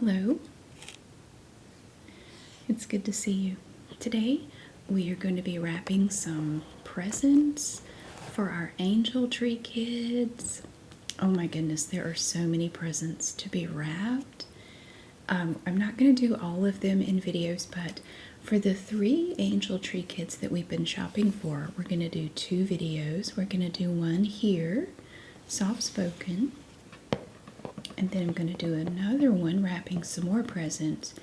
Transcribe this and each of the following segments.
Hello. It's good to see you. Today we are going to be wrapping some presents for our angel tree kids. Oh my goodness, there are so many presents to be wrapped. I'm not going to do all of them in videos, but for the 3 angel tree kids that we've been shopping for, we're going to do 2 videos. We're going to do one here, soft spoken, and then I'm going to do another one wrapping some more presents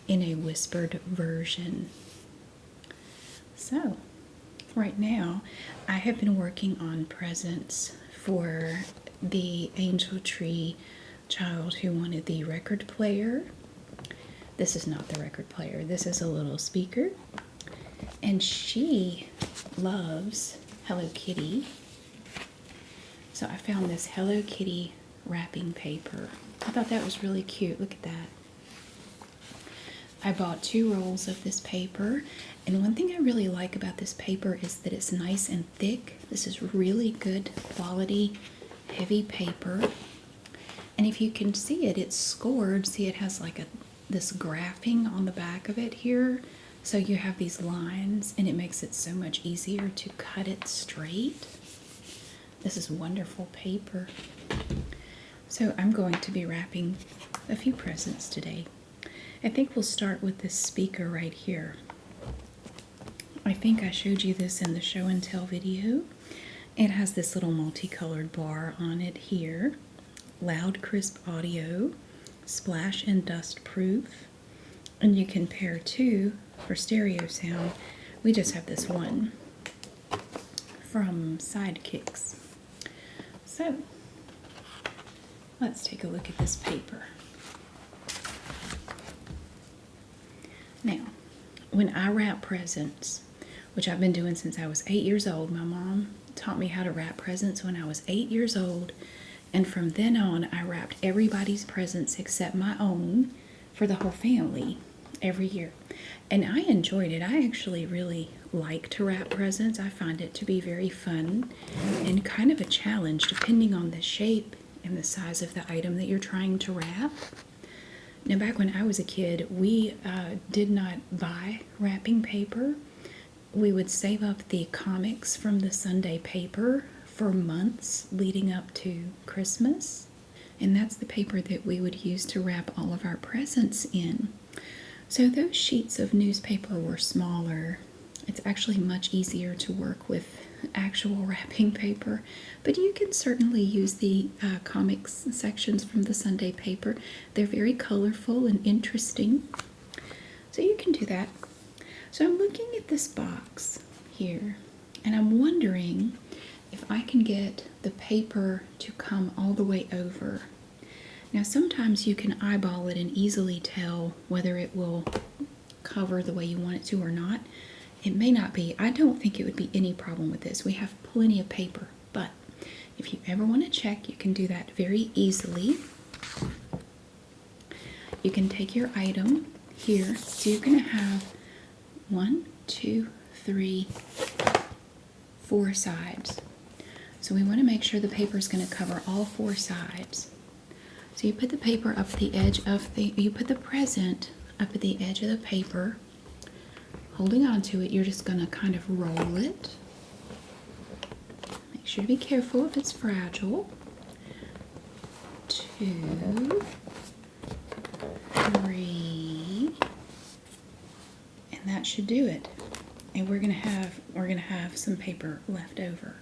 in a whispered version. So, right now, I have been working on presents for the angel tree child who wanted the record player. This is not the record player, this is a little speaker. And she loves Hello Kitty. So I found this Hello Kitty wrapping paper. I thought that was really cute. Look at that. I bought 2 rolls of this paper, and one thing I really like about this paper is that it's nice and thick. This is really good quality, heavy paper. And if you can see it, it's scored. See, it has like this graphing on the back of it here. So you have these lines, and it makes it so much easier to cut it straight. This is wonderful paper. So I'm going to be wrapping a few presents today. I think we'll start with this speaker right here. I think I showed you this in the show and tell video. It has this little multicolored bar on it here. Loud, crisp audio, splash and dust proof. And you can pair 2 for stereo sound. We just have this one from Sidekicks. So, let's take a look at this paper. Now, when I wrap presents, which I've been doing since I was 8 years old, my mom taught me how to wrap presents when I was 8 years old, and from then on I wrapped everybody's presents except my own for the whole family every year. And I enjoyed it. I actually really like to wrap presents. I find it to be very fun and kind of a challenge depending on the shape and the size of the item that you're trying to wrap. Now, back when I was a kid, we did not buy wrapping paper. We would save up the comics from the Sunday paper for months leading up to Christmas. And that's the paper that we would use to wrap all of our presents in. So those sheets of newspaper were smaller. It's actually much easier to work with actual wrapping paper, but you can certainly use the comics sections from the Sunday paper. They're very colorful and interesting, so you can do that. So I'm looking at this box here, and I'm wondering if I can get the paper to come all the way over. Now, sometimes you can eyeball it and easily tell whether it will cover the way you want it to or not. It may not be. I don't think it would be any problem with this. We have plenty of paper, but if you ever want to check, you can do that very easily. You can take your item here. So you're going to have 1, 2, 3, 4 sides. So we want to make sure the paper is going to cover all 4 sides. So you put the paper up the edge of you put the present up at the edge of the paper. Holding on to it, you're just going to kind of roll it. Make sure to be careful if it's fragile. 2, 3, and that should do it. And we're gonna have some paper left over,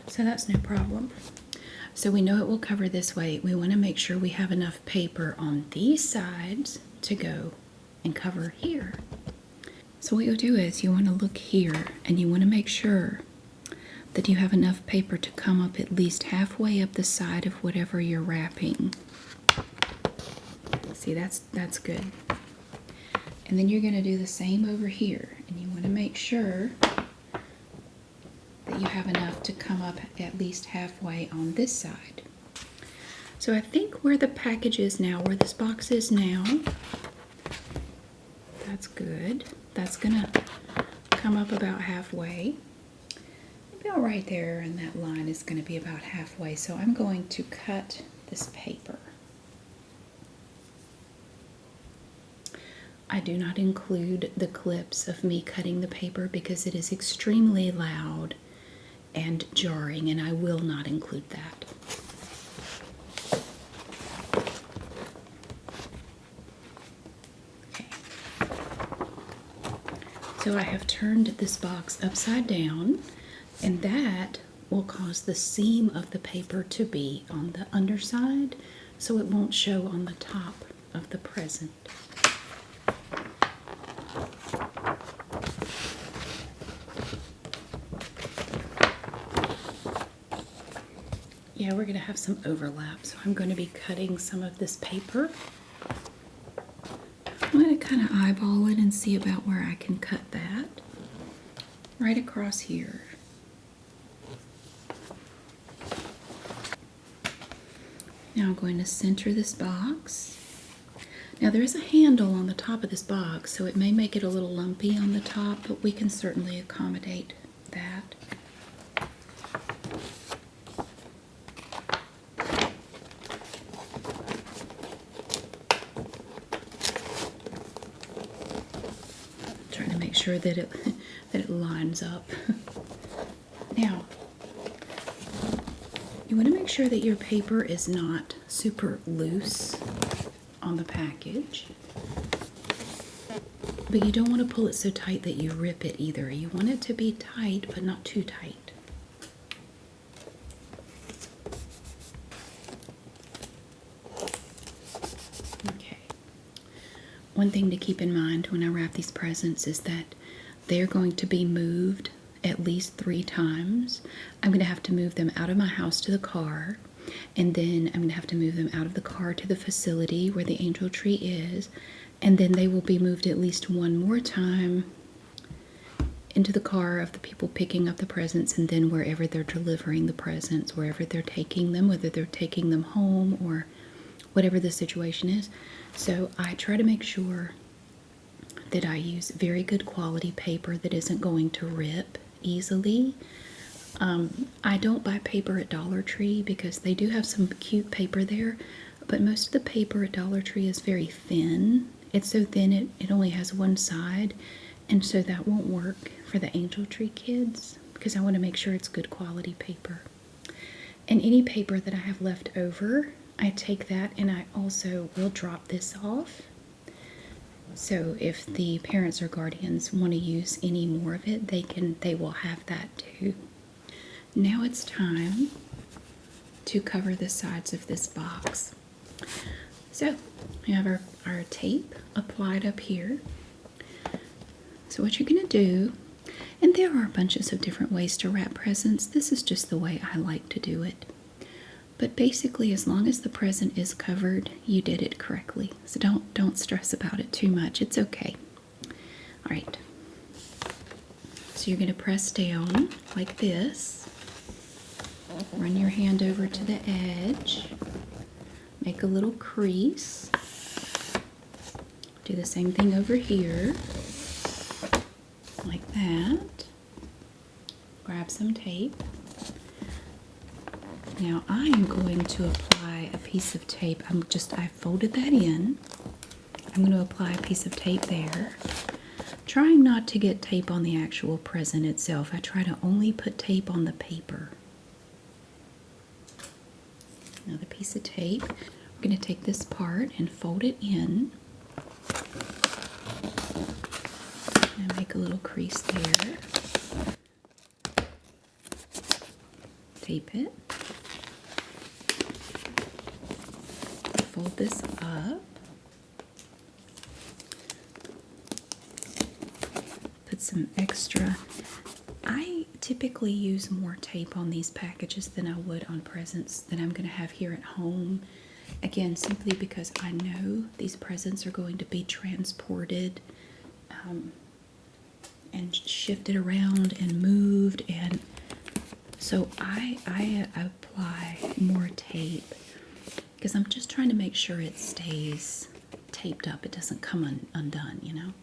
so that's no problem. So we know it will cover this way. We want to make sure we have enough paper on these sides to go and cover here. So what you'll do is you want to look here, and you want to make sure that you have enough paper to come up at least halfway up the side of whatever you're wrapping. See, that's good. And then you're going to do the same over here, and you want to make sure that you have enough to come up at least halfway on this side. So I think where the package is now, where this box is now, that's good. That's gonna come up about halfway. About right there, and that line is going to be about halfway. So I'm going to cut this paper. I do not include the clips of me cutting the paper because it is extremely loud and jarring, and I will not include that. Okay. So I have turned this box upside down, and that will cause the seam of the paper to be on the underside, so it won't show on the top of the present. Yeah, we're going to have some overlap, so I'm going to be cutting some of this paper. I'm going to kind of eyeball it and see about where I can cut that. Right across here. Now I'm going to center this box. Now there is a handle on the top of this box, so it may make it a little lumpy on the top, but we can certainly accommodate that. Trying to make sure that it lines up. Now, you want to make sure that your paper is not super loose on the package, but you don't want to pull it so tight that you rip it either. You want it to be tight, but not too tight. Okay. One thing to keep in mind when I wrap these presents is that they're going to be moved at least 3 times. I'm going to have to move them out of my house to the car, and then I'm going to have to move them out of the car to the facility where the angel tree is, and then they will be moved at least one more time into the car of the people picking up the presents, and then wherever they're delivering the presents, wherever they're taking them, whether they're taking them home or whatever the situation is. So I try to make sure that I use very good quality paper that isn't going to rip easily. I don't buy paper at Dollar Tree because they do have some cute paper there, but most of the paper at Dollar Tree is very thin. It's so thin it only has one side, and so that won't work for the angel tree kids because I want to make sure it's good quality paper. And any paper that I have left over, I take that and I also will drop this off. So if the parents or guardians want to use any more of it, they will have that too. Now it's time to cover the sides of this box. So we have our tape applied up here. So what you're going to do, and there are bunches of different ways to wrap presents. This is just the way I like to do it. But basically, as long as the present is covered, you did it correctly. So don't stress about it too much. It's okay. All right. So you're going to press down like this. Run your hand over to the edge. Make a little crease. Do the same thing over here. Like that. Grab some tape. Now I am going to apply a piece of tape. I folded that in. I'm going to apply a piece of tape there. Trying not to get tape on the actual present itself. I try to only put tape on the paper. Another piece of tape. We're going to take this part and fold it in. And make a little crease there. Tape it. Fold this up. Put some extra. I typically use more tape on these packages than I would on presents that I'm going to have here at home. Again, simply because I know these presents are going to be transported and shifted around and moved, and so I apply more tape because I'm just trying to make sure it stays taped up. It doesn't come undone, you know.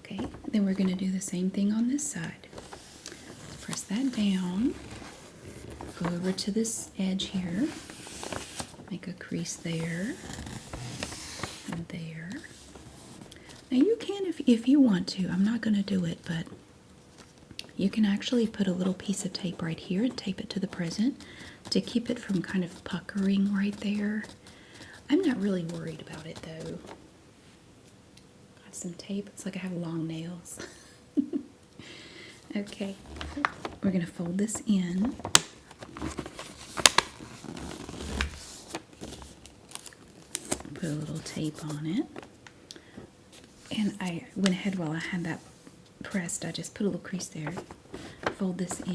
Okay, then we're going to do the same thing on this side. Press that down. Go over to this edge here. Make a crease there. Now you can if you want to. I'm not going to do it, but you can actually put a little piece of tape right here and tape it to the present to keep it from kind of puckering right there. I'm not really worried about it though. Got some tape. It's like I have long nails. Okay, we're going to fold this in. Put a little tape on it. And I went ahead while I had that pressed. I just put a little crease there. Fold this in.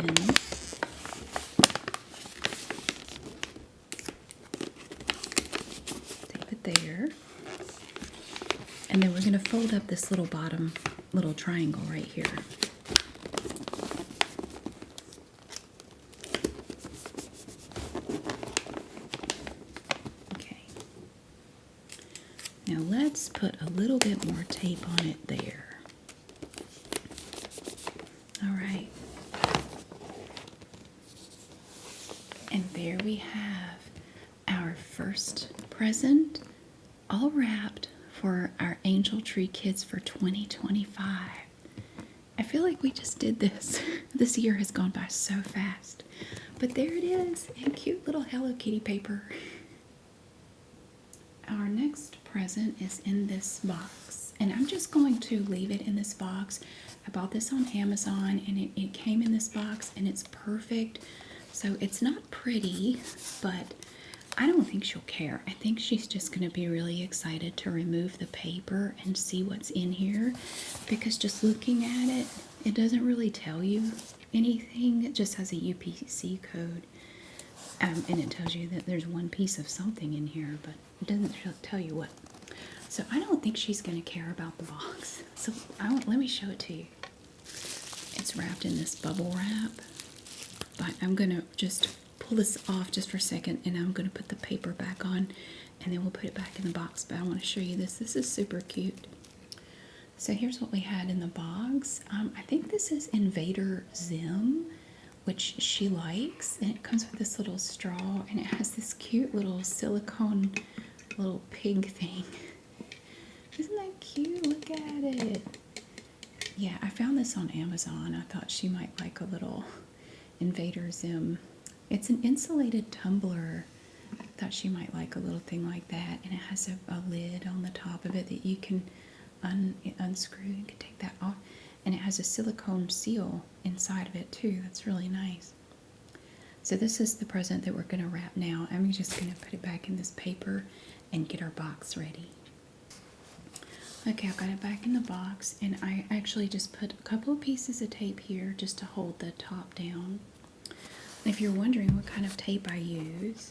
Tape it there. And then we're going to fold up this little bottom little triangle right here. Okay. Now let's put a little bit more tape on it there. All right. And there we have our first present all wrapped for our Angel Tree Kids for 2025. I feel like we just did this. This year has gone by so fast. But there it is in cute little Hello Kitty paper. Our next present is in this box. And I'm just going to leave it in this box. I bought this on Amazon and it came in this box and it's perfect. So it's not pretty, but I don't think she'll care. I think she's just going to be really excited to remove the paper and see what's in here, because just looking at it, it doesn't really tell you anything. It just has a UPC code, and it tells you that there's one piece of something in here, but it doesn't tell you what. So I don't think she's going to care about the box. So let me show it to you. It's wrapped in this bubble wrap, but I'm going to just pull this off just for a second, and I'm going to put the paper back on, and then we'll put it back in the box. But I want to show you this. This is super cute. So here's what we had in the box. I think this is Invader Zim, which she likes, and it comes with this little straw, and it has this cute little silicone little pig thing. Isn't that cute? Look at it. Yeah, I found this on Amazon. I thought she might like a little Invader Zim. It's an insulated tumbler. I thought she might like a little thing like that. And it has a lid on the top of it that you can unscrew. You can take that off. And it has a silicone seal inside of it too. That's really nice. So this is the present that we're going to wrap now. I'm just going to put it back in this paper and get our box ready. Okay, I've got it back in the box. And I actually just put a couple of pieces of tape here just to hold the top down. If you're wondering what kind of tape I use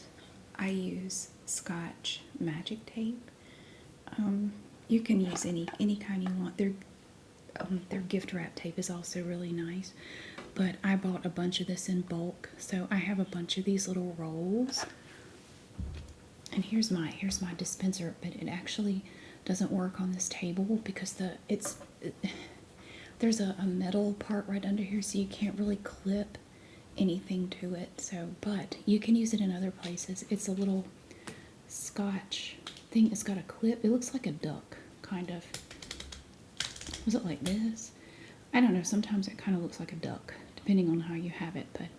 Scotch Magic Tape. You can use any kind you want. Their gift wrap tape is also really nice. But I bought a bunch of this in bulk, so I have a bunch of these little rolls. And here's my dispenser, but it actually doesn't work on this table because there's a metal part right under here, so you can't really clip anything to it. So, but you can use it in other places. It's a little Scotch thing. It's got a clip. It looks like a duck, kind of. Was it like this? I don't know. Sometimes it kind of looks like a duck, depending on how you have it. But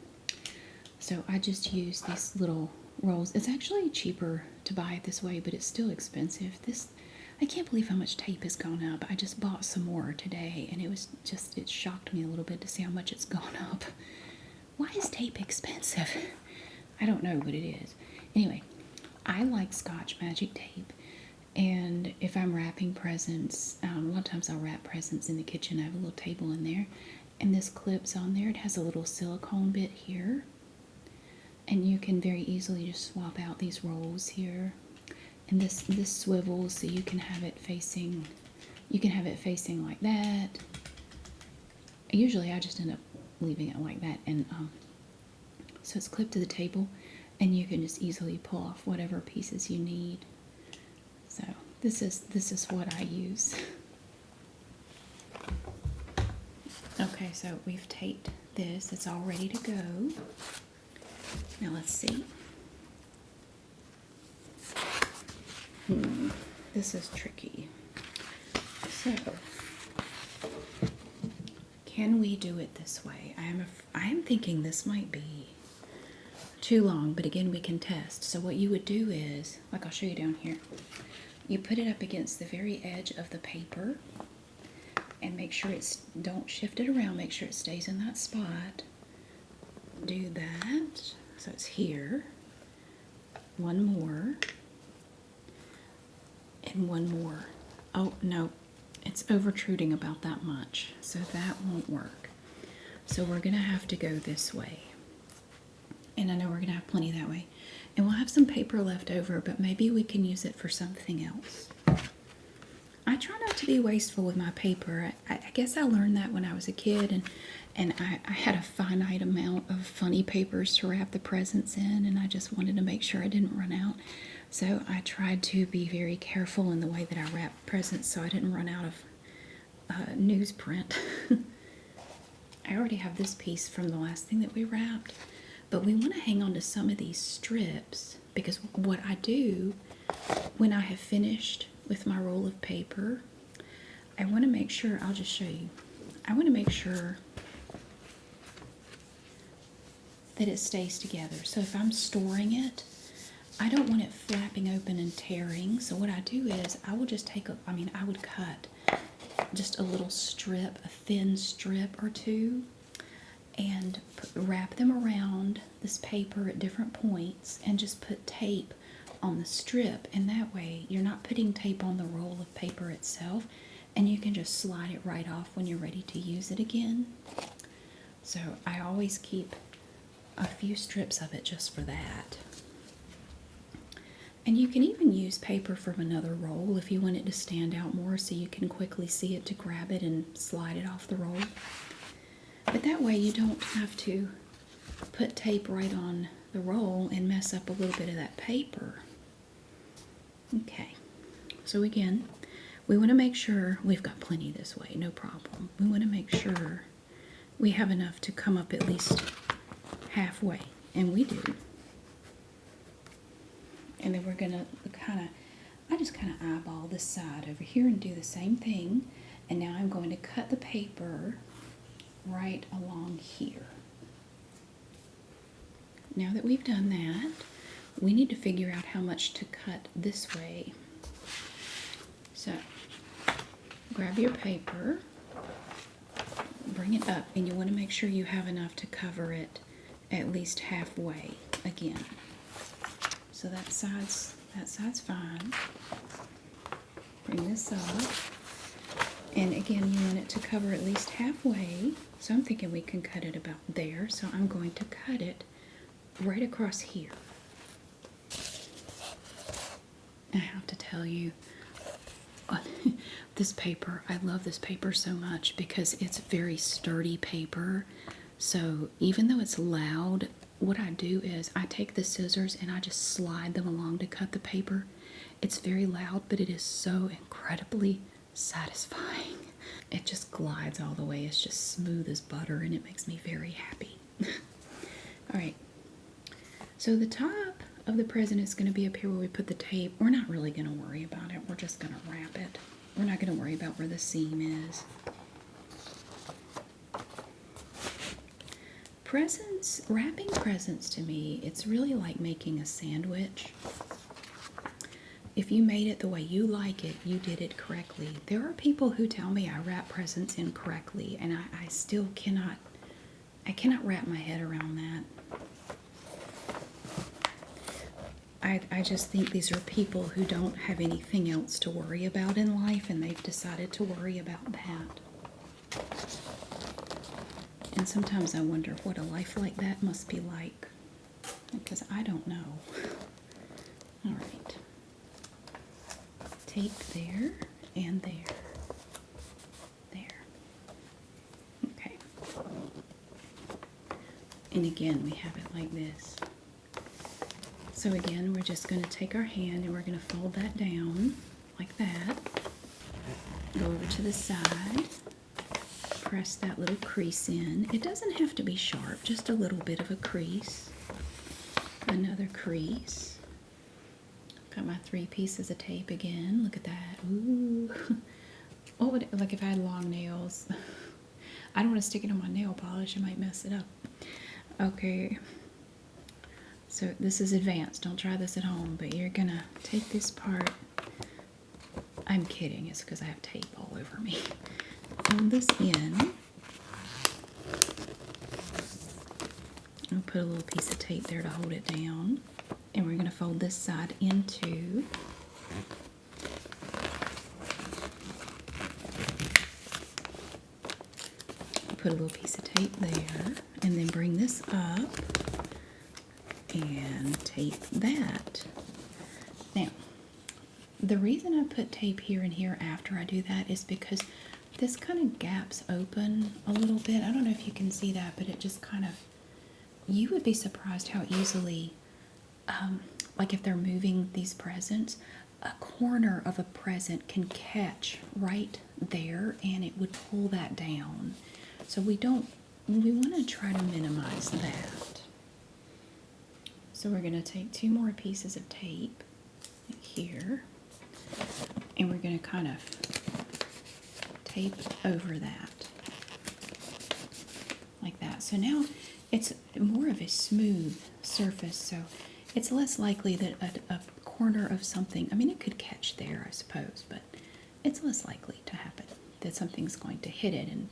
so I just use these little rolls. It's actually cheaper to buy it this way, but it's still expensive. I can't believe how much tape has gone up. I just bought some more today, and it shocked me a little bit to see how much it's gone up. Why is tape expensive? I don't know what it is. Anyway, I like Scotch Magic Tape, and if I'm wrapping presents, a lot of times I'll wrap presents in the kitchen. I have a little table in there, and this clips on there. It has a little silicone bit here, and you can very easily just swap out these rolls here. And this swivels, so you can have it facing. You can have it facing like that. Usually, I just end up leaving it like that, and so it's clipped to the table, and you can just easily pull off whatever pieces you need. So this is what I use. Okay, so we've taped this. It's all ready to go. Now let's see. This is tricky. So, can we do it this way? I am thinking this might be too long, but again, we can test. So what you would do is, like I'll show you down here, you put it up against the very edge of the paper and make sure don't shift it around, make sure it stays in that spot. Do that, so it's here. One more, and one more. Oh, no, it's overtruding about that much, so that won't work. So we're gonna have to go this way. And I know we're gonna have plenty that way. And we'll have some paper left over, but maybe we can use it for something else. I try not to be wasteful with my paper. I guess I learned that when I was a kid, and I had a finite amount of funny papers to wrap the presents in, and I just wanted to make sure I didn't run out. So I tried to be very careful in the way that I wrapped presents so I didn't run out of newsprint. I already have this piece from the last thing that we wrapped, but we want to hang on to some of these strips, because what I do when I have finished with my roll of paper, I want to make sure, I'll just show you, I want to make sure that it stays together. So if I'm storing it, I don't want it flapping open and tearing. So what I do is I will just take I would cut just a little strip, a thin strip or two, and wrap them around this paper at different points and just put tape on the strip, and that way you're not putting tape on the roll of paper itself, and you can just slide it right off when you're ready to use it again. So I always keep a few strips of it just for that. And you can even use paper from another roll if you want it to stand out more so you can quickly see it to grab it and slide it off the roll. But that way you don't have to put tape right on the roll and mess up a little bit of that paper. Okay, so again, we want to make sure we've got plenty this way, no problem. We want to make sure we have enough to come up at least halfway, and we do. And then we're gonna I just kind of eyeball this side over here and do the same thing. And now I'm going to cut the paper right along here. Now that we've done that, we need to figure out how much to cut this way. So, grab your paper, bring it up, and you want to make sure you have enough to cover it at least halfway again. So that side's fine. Bring this up, and again you want it to cover at least halfway. So I'm thinking we can cut it about there. So I'm going to cut it right across here. I have to tell you, this paper, I love this paper so much because it's very sturdy paper. So even though it's loud, what I do is I take the scissors and I just slide them along to cut the paper. It's very loud, but it is so incredibly satisfying. It just glides all the way. It's just smooth as butter, and it makes me very happy. All right. So the top of the present is going to be up here where we put the tape. We're not really going to worry about it. We're just going to wrap it. We're not going to worry about where the seam is. Presents, wrapping presents to me, it's really like making a sandwich. If you made it the way you like it, you did it correctly. There are people who tell me I wrap presents incorrectly, and I still cannot wrap my head around that. I just think these are people who don't have anything else to worry about in life, and they've decided to worry about that. And sometimes I wonder what a life like that must be like, because I don't know. All right. Tape there and there. There. Okay. And again, we have it like this. So again, we're just going to take our hand and we're going to fold that down like that. Go over to the side. Press that little crease in. It doesn't have to be sharp, just a little bit of a crease. Another crease. Got my 3 pieces of tape again. Look at that. Ooh. What would like if I had long nails? I don't want to stick it on my nail polish. I might mess it up. Okay. So this is advanced. Don't try this at home. But you're gonna take this part. I'm kidding. It's because I have tape all over me. Fold this in. I'll put a little piece of tape there to hold it down. And we're gonna fold this side in too. Put a little piece of tape there, and then bring this up and tape that. Now, the reason I put tape here and here after I do that is because this kind of gaps open a little bit. I don't know if you can see that, but it just kind of, you would be surprised how easily, like if they're moving these presents, a corner of a present can catch right there and it would pull that down. So we want to try to minimize that. So we're going to take 2 more pieces of tape here, and we're going to kind of tape over that, like that. So now it's more of a smooth surface, so it's less likely that a corner of something, I mean it could catch there I suppose, but it's less likely to happen that something's going to hit it and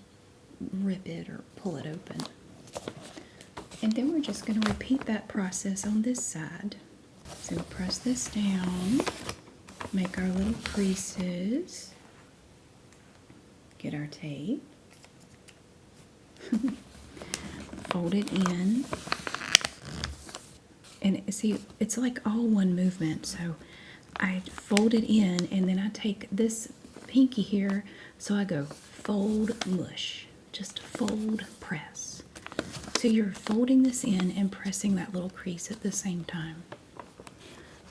rip it or pull it open. And then we're just going to repeat that process on this side. So press this down, make our little creases, get our tape, fold it in, and see, it's like all one movement. So I fold it in, and then I take this pinky here, so I go fold, mush. Just fold, press. So you're folding this in and pressing that little crease at the same time.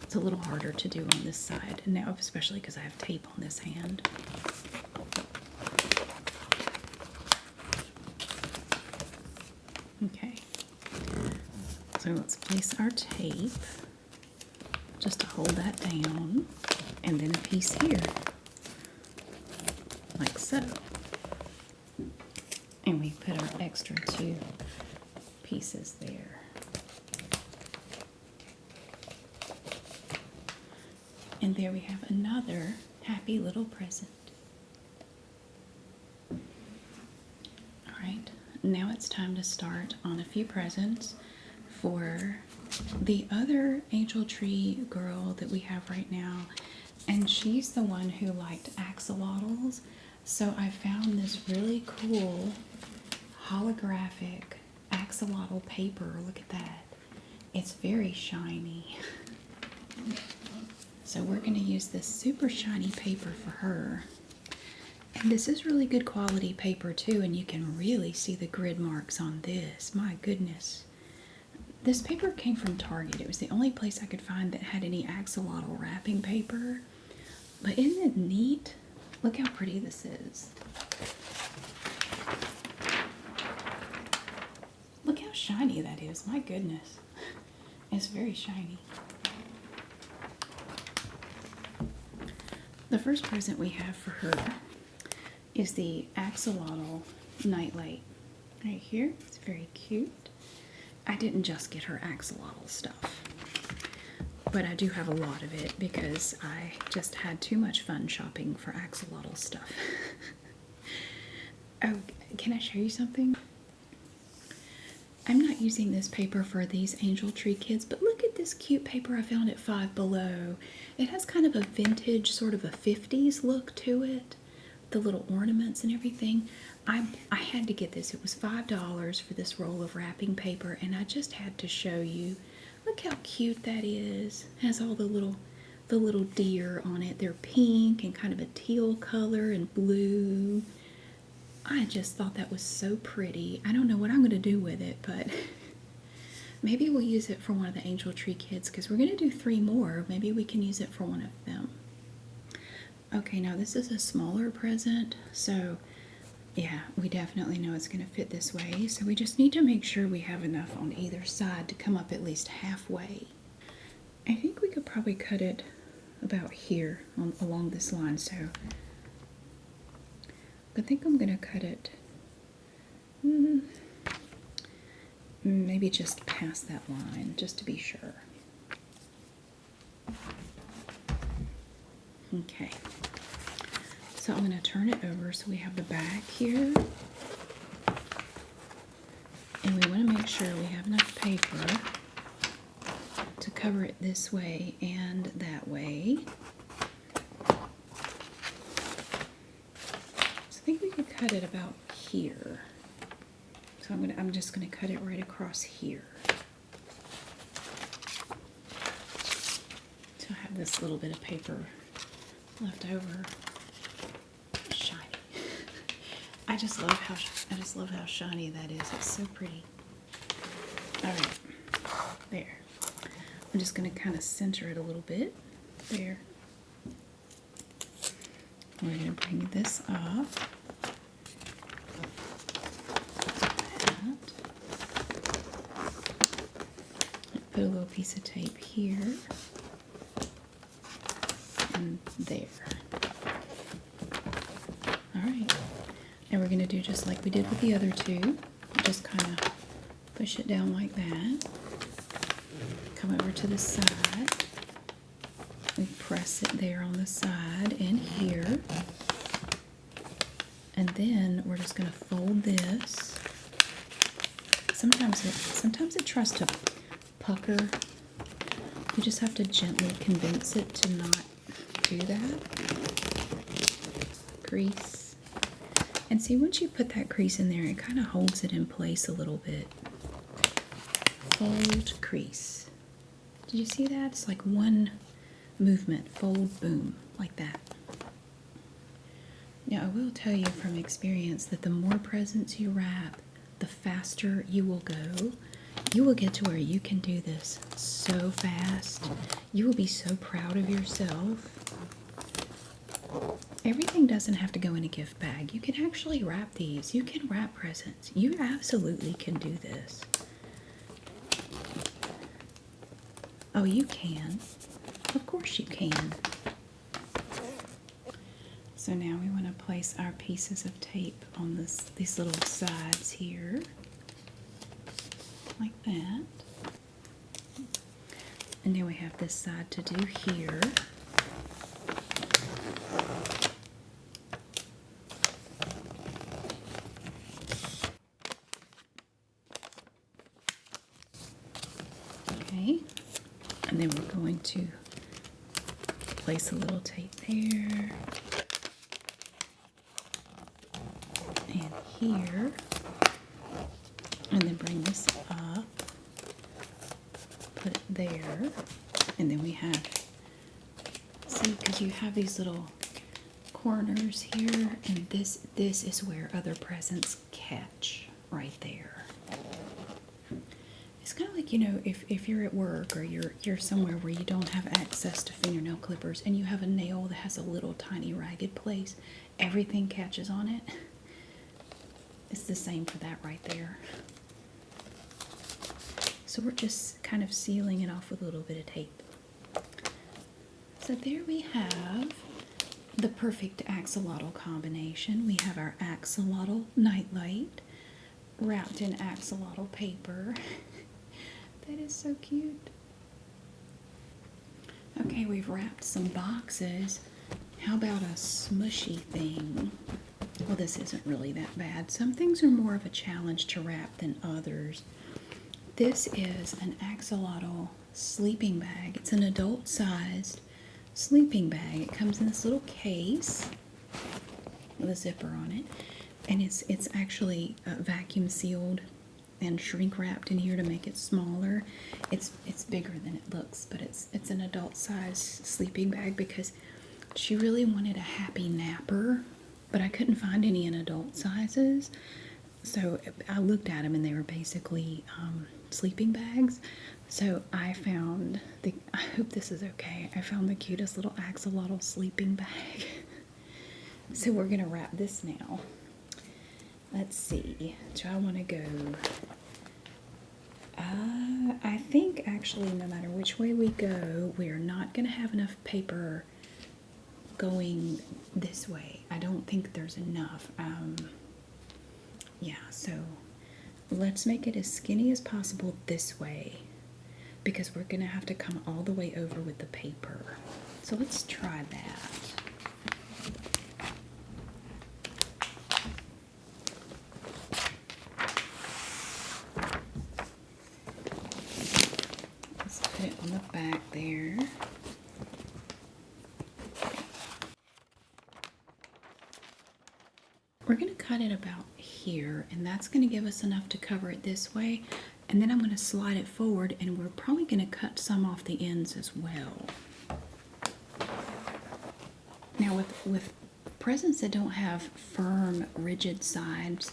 It's a little harder to do on this side, and now especially because I have tape on this hand. Okay. So let's place our tape just to hold that down, and then a piece here, like so. And we put our extra 2 pieces there. And there we have another happy little present. Alright, now it's time to start on a few presents for the other angel tree girl that we have right now. And she's the one who liked axolotls. So I found this really cool holographic axolotl paper. Look at that. It's very shiny. So we're going to use this super shiny paper for her. And this is really good quality paper too, and you can really see the grid marks on this. My goodness. This paper came from Target. It was the only place I could find that had any axolotl wrapping paper. But isn't it neat? Look how pretty this is. Look how shiny that is. My goodness. It's very shiny. The first present we have for her is the axolotl nightlight. Right here. It's very cute. I didn't just get her axolotl stuff, but I do have a lot of it because I just had too much fun shopping for axolotl stuff. Oh, can I show you something? I'm not using this paper for these angel tree kids, but look at this cute paper I found at Five Below. It has kind of a vintage, sort of a 50s look to it. The little ornaments and everything. I had to get this. It was $5 for this roll of wrapping paper, and I just had to show you. Look how cute that is. It has all the little deer on it. They're pink and kind of a teal color and blue. I just thought that was so pretty. I don't know what I'm going to do with it, but maybe we'll use it for one of the angel tree kids because we're going to do 3 more. Maybe we can use it for one of them. Okay, now this is a smaller present, so yeah, we definitely know it's going to fit this way. So we just need to make sure we have enough on either side to come up at least halfway. I think we could probably cut it about here along this line. So I think I'm going to cut it maybe just past that line, just to be sure. Okay. So I'm going to turn it over so we have the back here. And we want to make sure we have enough paper to cover it this way and that way. So I think we could cut it about here. So I'm just gonna cut it right across here. So I have this little bit of paper left over. Shiny. I just love how shiny that is. It's so pretty. All right, there. I'm just gonna kind of center it a little bit. There. We're gonna bring this up. Put a little piece of tape here and there. All right, and we're going to do just like we did with the other two. Just kind of push it down like that. Come over to the side. We press it there on the side and here. And then we're just going to fold this. Sometimes it tries to pucker. You just have to gently convince it to not do that. Crease. And see, once you put that crease in there, it kind of holds it in place a little bit. Fold, crease. Did you see that? It's like one movement. Fold, boom, like that. Now, I will tell you from experience that the more presents you wrap, the faster you will go. You will get to where you can do this so fast. You will be so proud of yourself. Everything doesn't have to go in a gift bag. You can actually wrap these. You can wrap presents. You absolutely can do this. Oh, you can. Of course you can. So now we want to place our pieces of tape on these little sides here. Like that. And then we have this side to do here. Okay. And then we're going to place a little tape there. And here. And then bring this up, put it there, and then we have, see, because you have these little corners here, and this is where other presents catch, right there. It's kind of like, you know, if you're at work or you're somewhere where you don't have access to fingernail clippers and you have a nail that has a little tiny ragged place, everything catches on it. It's the same for that right there. So we're just kind of sealing it off with a little bit of tape. So there we have the perfect axolotl combination. We have our axolotl nightlight wrapped in axolotl paper. That is so cute. Okay, we've wrapped some boxes. How about a smushy thing? Well, this isn't really that bad. Some things are more of a challenge to wrap than others. This is an axolotl sleeping bag. It's an adult-sized sleeping bag. It comes in this little case with a zipper on it, and it's actually vacuum sealed and shrink wrapped in here to make it smaller. It's bigger than it looks, but it's an adult-sized sleeping bag because she really wanted a happy napper, but I couldn't find any in adult sizes. So I looked at them and they were basically sleeping bags. So I found I hope this is okay. I found the cutest little axolotl sleeping bag. So we're gonna wrap this now. Let's see. Do I want to go? I think actually no matter which way we go, we're not gonna have enough paper going this way. I don't think there's enough. Yeah, so let's make it as skinny as possible this way, because we're gonna have to come all the way over with the paper. So let's try that. Let's put it on the back there. We're going to cut it about here, and that's going to give us enough to cover it this way. And then I'm going to slide it forward, and we're probably going to cut some off the ends as well. Now with presents that don't have firm, rigid sides,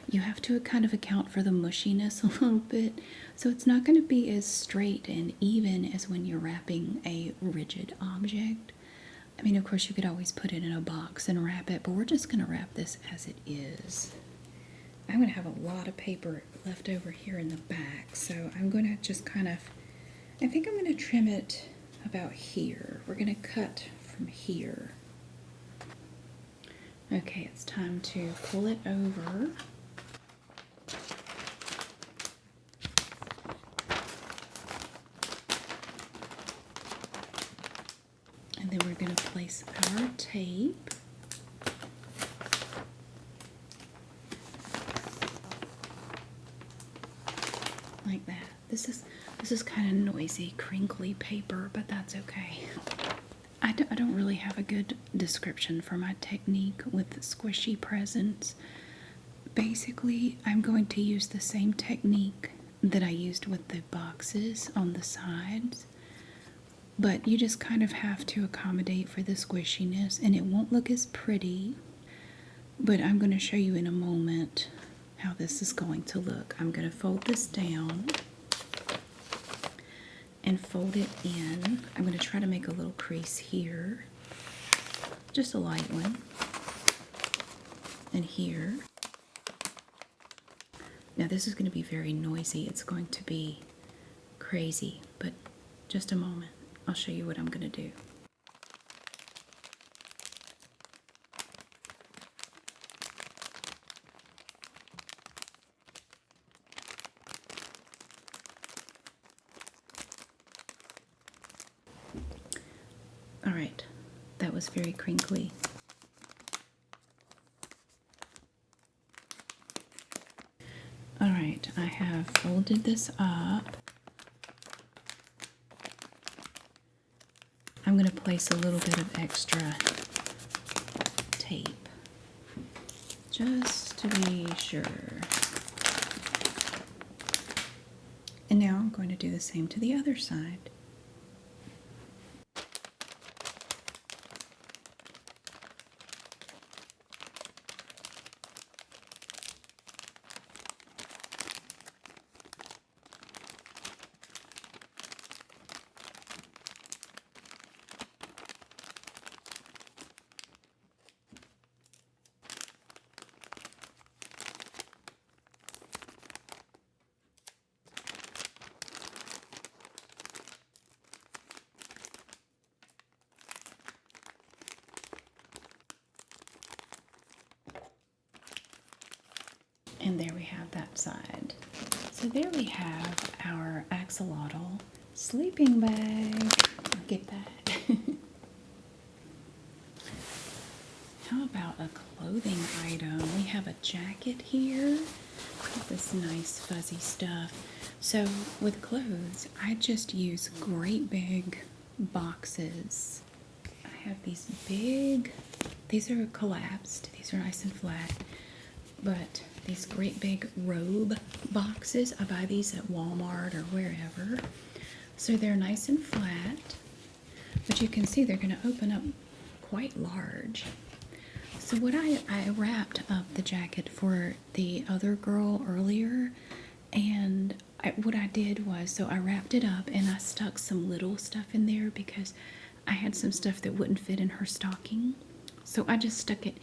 you have to kind of account for the mushiness a little bit. So it's not going to be as straight and even as when you're wrapping a rigid object. I mean, of course, you could always put it in a box and wrap it, but we're just going to wrap this as it is. I'm going to have a lot of paper left over here in the back, so I'm going to just kind of, I think I'm going to trim it about here. We're going to cut from here. Okay, it's time to pull it over. And then we're going to place our tape. Like that. This is kind of noisy, crinkly paper, but that's okay. I don't really have a good description for my technique with squishy presents. Basically, I'm going to use the same technique that I used with the boxes on the sides. But you just kind of have to accommodate for the squishiness, and it won't look as pretty. But I'm going to show you in a moment how this is going to look. I'm going to fold this down and fold it in. I'm going to try to make a little crease here, just a light one, and here. Now this is going to be very noisy. It's going to be crazy, but just a moment. I'll show you what I'm going to do. All right, that was very crinkly. All right, I have folded this up. I'm going to place a little bit of extra tape, just to be sure. And now I'm going to do the same to the other side. And there we have that side. So there we have our axolotl sleeping bag. Look at that. How about a clothing item? We have a jacket here. Got this nice fuzzy stuff. So with clothes, I just use great big boxes. I have these big, these are collapsed. These are nice and flat. But these great big robe boxes, I buy these at Walmart or wherever. So they're nice and flat, but you can see they're going to open up quite large. So what I wrapped up the jacket for the other girl earlier, and what I did was, so I wrapped it up and I stuck some little stuff in there because I had some stuff that wouldn't fit in her stocking. So I just stuck it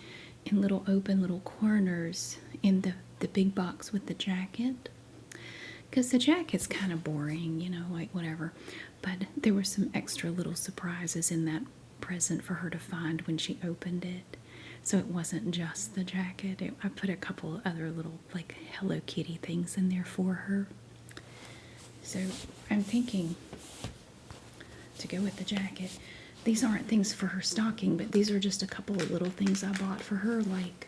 in little open little corners in the big box with the jacket, because the jacket's kind of boring, you know, like whatever. But there were some extra little surprises in that present for her to find when she opened it. So it wasn't just the jacket. I put a couple other little like Hello Kitty things in there for her. So I'm thinking to go with the jacket. These aren't things for her stocking, but these are just a couple of little things I bought for her, like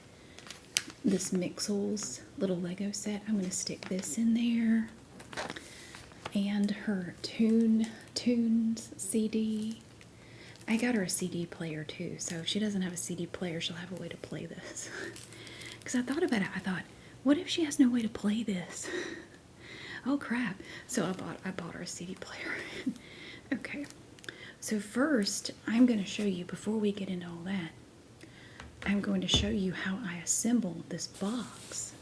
this Mixels little Lego set. I'm going to stick this in there. And her Tunes CD. I got her a CD player too, so if she doesn't have a CD player, she'll have a way to play this. Because I thought about it, I thought, what if she has no way to play this? Oh crap. So I bought her a CD player. Okay. So first, I'm going to show you, before we get into all that, I'm going to show you how I assemble this box.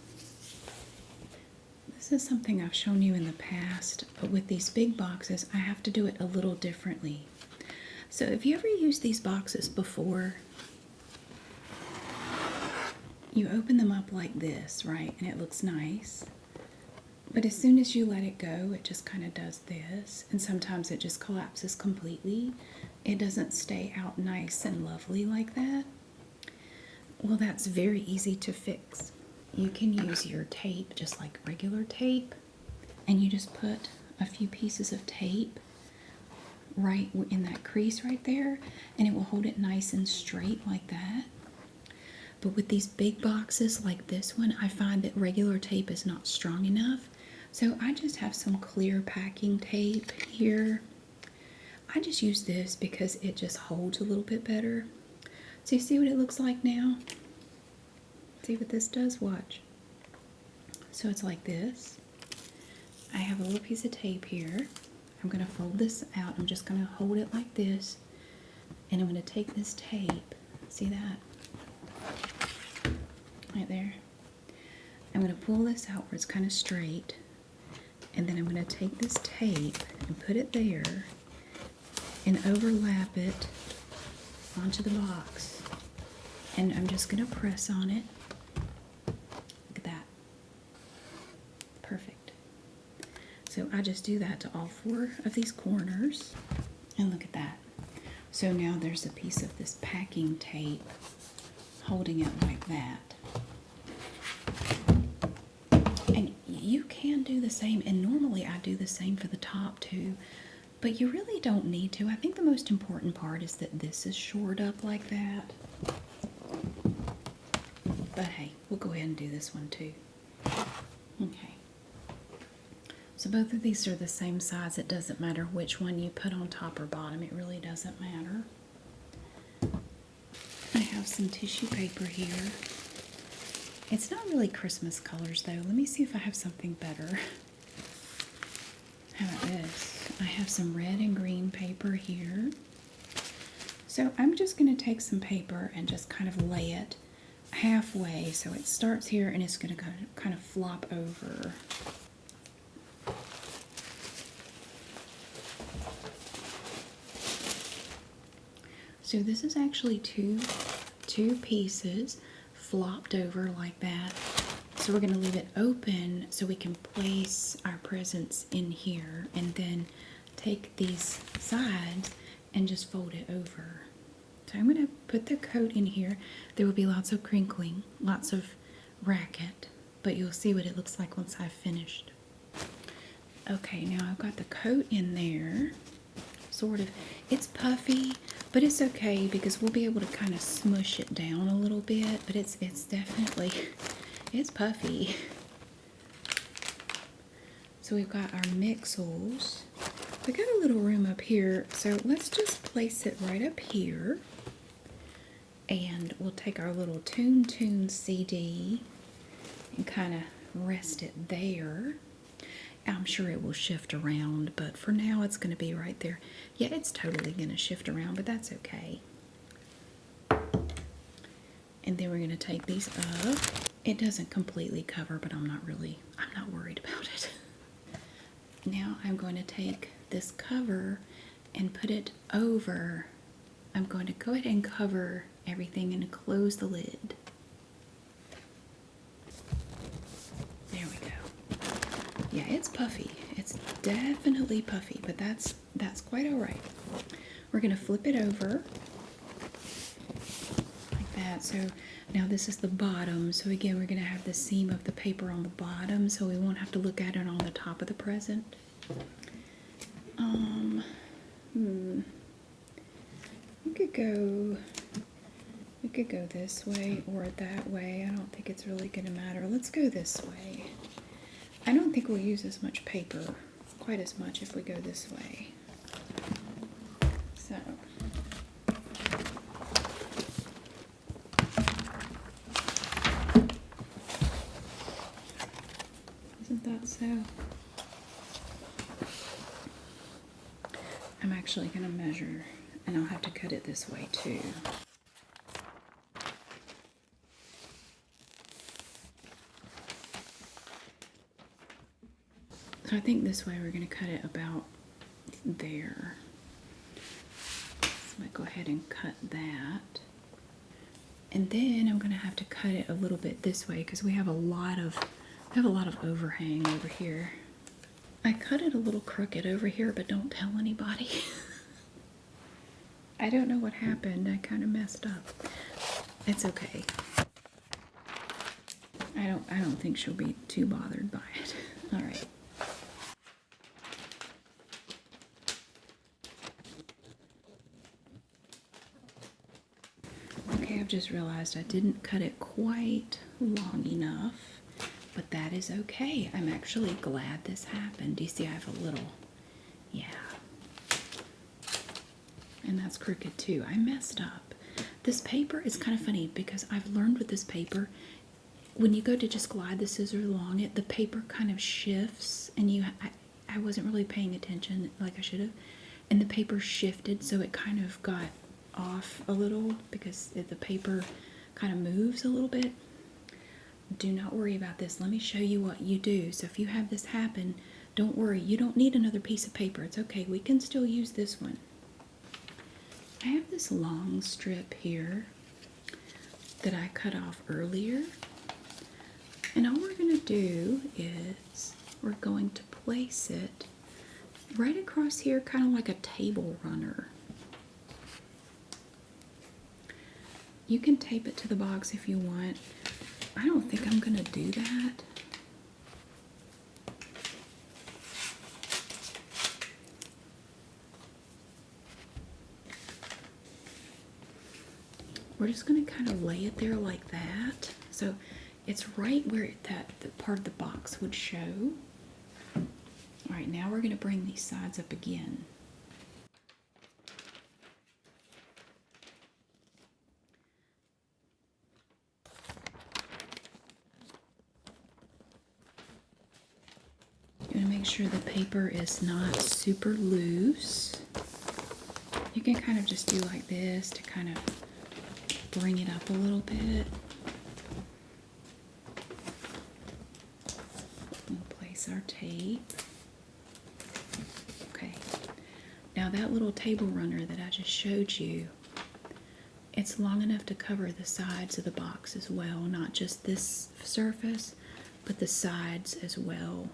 This is something I've shown you in the past, but with these big boxes, I have to do it a little differently. So if you ever used these boxes before, you open them up like this, right? And it looks nice. But as soon as you let it go, it just kind of does this. And sometimes it just collapses completely. It doesn't stay out nice and lovely like that. Well, that's very easy to fix. You can use your tape, just like regular tape, and you just put a few pieces of tape right in that crease right there, and it will hold it nice and straight like that. But with these big boxes like this one, I find that regular tape is not strong enough. So I just have some clear packing tape here. I just use this because it just holds a little bit better. So you see what it looks like now? See what this does? Watch. So it's like this. I have a little piece of tape here. I'm going to fold this out. I'm just going to hold it like this. And I'm going to take this tape. See that? Right there. I'm going to pull this out where it's kind of straight. And then I'm going to take this tape and put it there and overlap it onto the box. And I'm just going to press on it. Look at that. Perfect. So I just do that to all 4 of these corners. And look at that. So now there's a piece of this packing tape holding it like that. And you can do the same, and normally I do the same for the top too, but you really don't need to. I think the most important part is that this is shored up like that. But hey, we'll go ahead and do this one too. Okay. So both of these are the same size. It doesn't matter which one you put on top or bottom. It really doesn't matter. I have some tissue paper here. It's not really Christmas colors though. Let me see if I have something better. How about this? I have some red and green paper here. So I'm just going to take some paper and just kind of lay it halfway. So it starts here and it's going to kind of flop over. So this is actually two pieces flopped over like that. So we're going to leave it open so we can place our presents in here and then take these sides and just fold it over. So I'm going to put the coat in here. There will be lots of crinkling, lots of racket, but you'll see what it looks like once I've finished. Okay, now I've got the coat in there, sort of. It's puffy, but it's okay because we'll be able to kind of smush it down a little bit, but it's definitely, it's puffy. So we've got our Mixels. We got a little room up here, so let's just place it right up here. And we'll take our little Tune CD and kind of rest it there. I'm sure it will shift around, but for now it's going to be right there. Yeah, it's totally going to shift around, but that's okay. And then we're going to take these up. It doesn't completely cover, but I'm not worried about it. Now I'm going to take this cover and put it over. I'm going to go ahead and cover everything and close the lid. There we go. Yeah, it's puffy. It's definitely puffy, but that's quite all right. We're going to flip it over that. So now this is the bottom. So again, we're going to have the seam of the paper on the bottom, so we won't have to look at it on the top of the present. We could go this way or that way. I don't think it's really going to matter. Let's go this way. I don't think we'll use as much paper, quite as much if we go this way. So. Isn't that so? I'm actually going to measure, and I'll have to cut it this way too. So I think this way we're going to cut it about there. So I might go ahead and cut that. And then I'm going to have to cut it a little bit this way because we have a lot of overhang over here. I cut it a little crooked over here, but don't tell anybody. I don't know what happened. I kind of messed up. It's okay. I don't think she'll be too bothered by it. All right. Okay, I've just realized I didn't cut it quite long enough, but that is okay. I'm actually glad this happened. Do you see I have a little, yeah. And that's crooked too. I messed up. This paper is kind of funny because I've learned with this paper, when you go to just glide the scissors along it, the paper kind of shifts, and I wasn't really paying attention like I should have, and the paper shifted, so it kind of got off a little because the paper kind of moves a little bit. Do not worry about this. Let me show you what you do. So if you have this happen, don't worry. You don't need another piece of paper. It's okay. We can still use this one. I have this long strip here that I cut off earlier. And all we're going to do is we're going to place it right across here, kind of like a table runner. You can tape it to the box if you want. I don't think I'm going to do that. We're just going to kind of lay it there like that. So it's right where the part of the box would show. All right, now we're going to bring these sides up again. You want to make sure the paper is not super loose. You can kind of just do like this to kind of bring it up a little bit. We'll place our tape. Okay. Now that little table runner that I just showed you, it's long enough to cover the sides of the box as well, not just this surface, but the sides as well.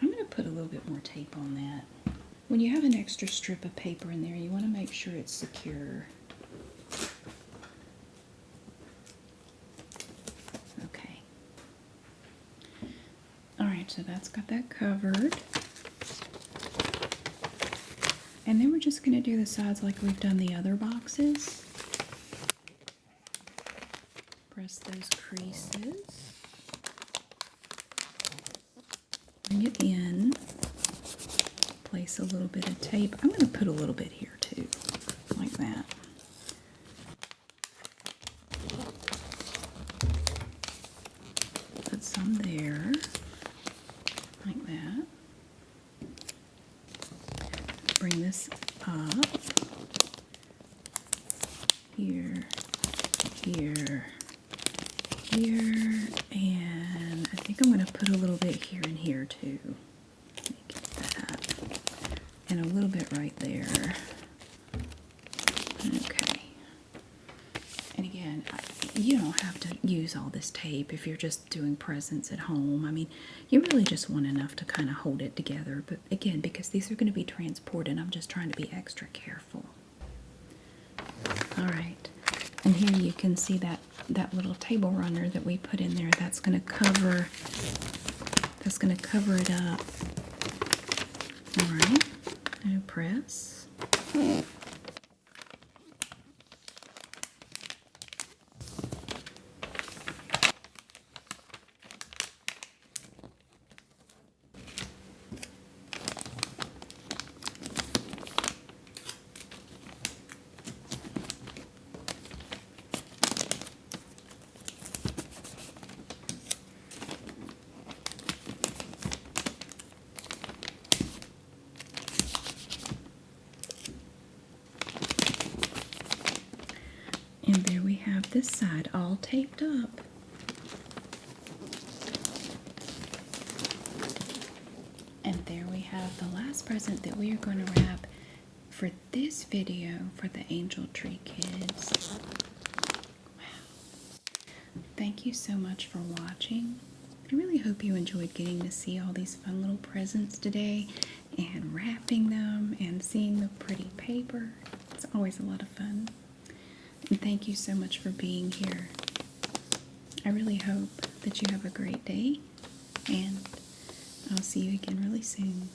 I'm going to put a little bit more tape on that. When you have an extra strip of paper in there, you want to make sure it's secure. Okay. Alright, so that's got that covered. And then we're just going to do the sides like we've done the other boxes. Press those creases. Bring it in. Place a little bit of tape. I'm going to put a little bit here too, like that. Put some there, like that. Bring this up. Here, here, here, and I think I'm going to put a little bit here and here too. Make that. And a little bit right there. Okay. And again, you don't have to use all this tape if you're just doing presents at home. I mean, you really just want enough to kind of hold it together. But again, because these are going to be transported, I'm just trying to be extra careful. All right. And here you can see that little table runner that we put in there. That's going to cover it up. All right. Now press. And there we have this side all taped up. And there we have the last present that we are going to wrap for this video for the Angel Tree Kids. Wow. Thank you so much for watching. I really hope you enjoyed getting to see all these fun little presents today and wrapping them and seeing the pretty paper. It's always a lot of fun. And thank you so much for being here. I really hope that you have a great day, and I'll see you again really soon.